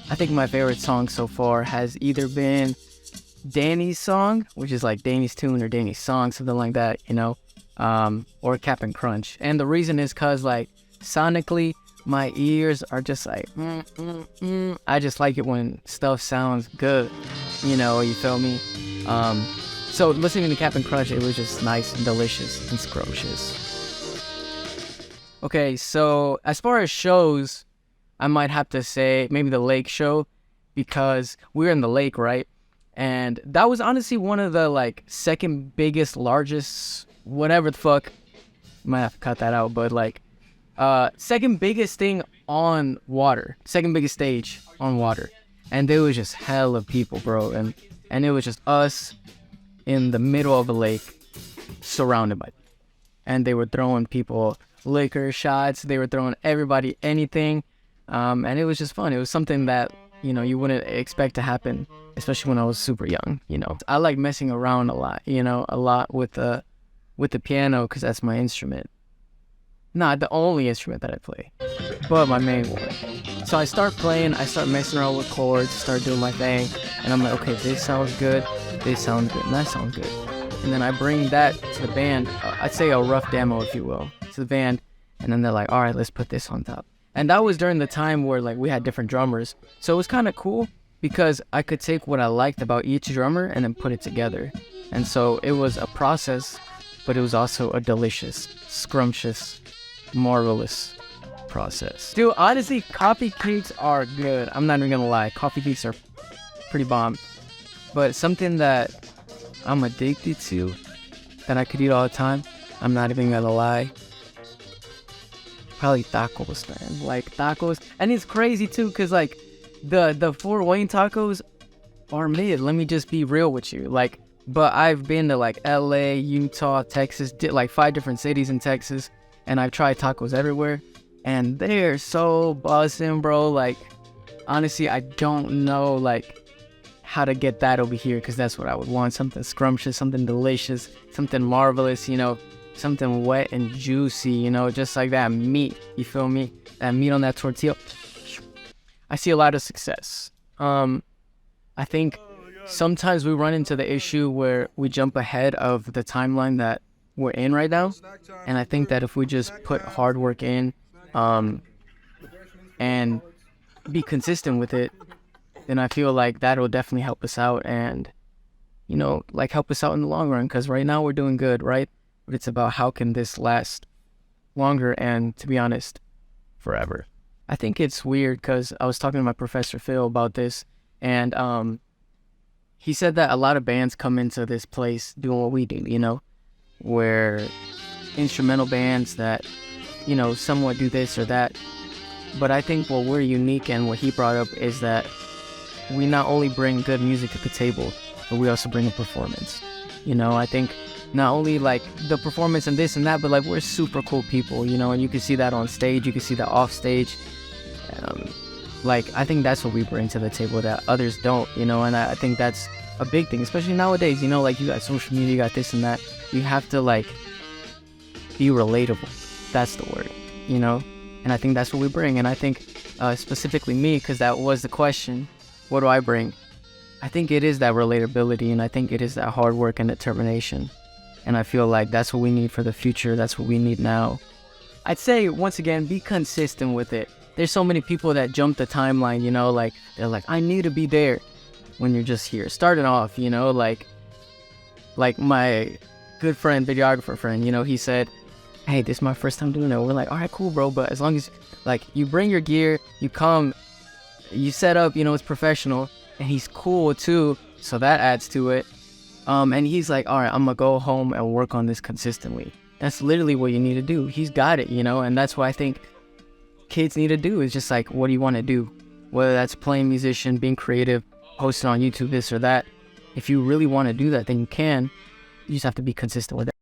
I think my favorite song so far has either been Danny's song, which is like Danny's tune or Danny's song, something like that, or Cap and Crunch. And the reason is because, like, sonically, my ears are just like, I just like it when stuff sounds good, you feel me? So listening to Cap and Crunch, it was just nice and delicious and scrumptious. Okay, so as far as shows, I might have to say maybe the lake show, because we were in the lake, right? And that was honestly one of the, like, second biggest, largest, whatever the fuck. Might have to cut that out, but like, second biggest thing on water, second biggest stage on water. And there was just hell of people, bro. And it was just us in the middle of a lake, surrounded by, and they were throwing people liquor shots. They were throwing everybody anything. And it was just fun. It was something that, you wouldn't expect to happen, especially when I was super young, I like messing around a lot, a lot with the piano, because that's my instrument. Not the only instrument that I play, but my main one. So I start messing around with chords, start doing my thing, and I'm like, okay, this sounds good, this sounds good, and that sounds good. And then I bring that to the band, I'd say a rough demo, if you will, to the band, and then they're like, all right, let's put this on top. And that was during the time where, like, we had different drummers. So it was kind of cool because I could take what I liked about each drummer and then put it together. And so it was a process, but it was also a delicious, scrumptious, marvelous process. Dude, honestly, coffee cakes are good. I'm not even gonna lie. Coffee cakes are pretty bomb. But something that I'm addicted to, that I could eat all the time, I'm not even gonna lie, probably tacos, man. Like, tacos. And it's crazy too, because, like, the Fort Wayne tacos are mid. Let me just be real with you. Like, but I've been to, like, LA, Utah, Texas, like 5 different cities in Texas, and I've tried tacos everywhere, and they're so bussin', bro. Like, honestly, I don't know, like, how to get that over here, because that's what I would want. Something scrumptious, something delicious, something marvelous, something wet and juicy, just like that meat, you feel me? That meat on that tortilla. I see a lot of success. I think sometimes we run into the issue where we jump ahead of the timeline that we're in right now. And I think that if we just put hard work in, and be consistent with it, then I feel like that'll definitely help us out and, like, help us out in the long run. Because right now we're doing good, right? But it's about how can this last longer and, to be honest, forever. I think it's weird because I was talking to my professor Phil about this, and he said that a lot of bands come into this place doing what we do, where instrumental bands that, somewhat do this or that. But I think what we're unique and what he brought up is that we not only bring good music to the table, but we also bring a performance. I think not only, like, the performance and this and that, but, like, we're super cool people, and you can see that on stage, you can see that off stage. Like, I think that's what we bring to the table that others don't, and I think that's a big thing, especially nowadays, like, you got social media, you got this and that. You have to, like, be relatable. That's the word, and I think that's what we bring. And I think specifically me, because that was the question, what do I bring? I think it is that relatability, and I think it is that hard work and determination. And I feel like that's what we need for the future. That's what we need now. I'd say, once again, be consistent with it. There's so many people that jump the timeline, like, they're like, I need to be there, when you're just here. Starting off, like my good friend, videographer friend, he said, hey, this is my first time doing it. We're like, all right, cool, bro. But as long as, like, you bring your gear, you come, you set up, it's professional. And he's cool too, so that adds to it. And he's like, all right, I'm gonna go home and work on this consistently. That's literally what you need to do. He's got it, and that's what I think kids need to do, is just like, what do you want to do? Whether that's playing musician, being creative, posting on YouTube, this or that. If you really want to do that, then you can. You just have to be consistent with it.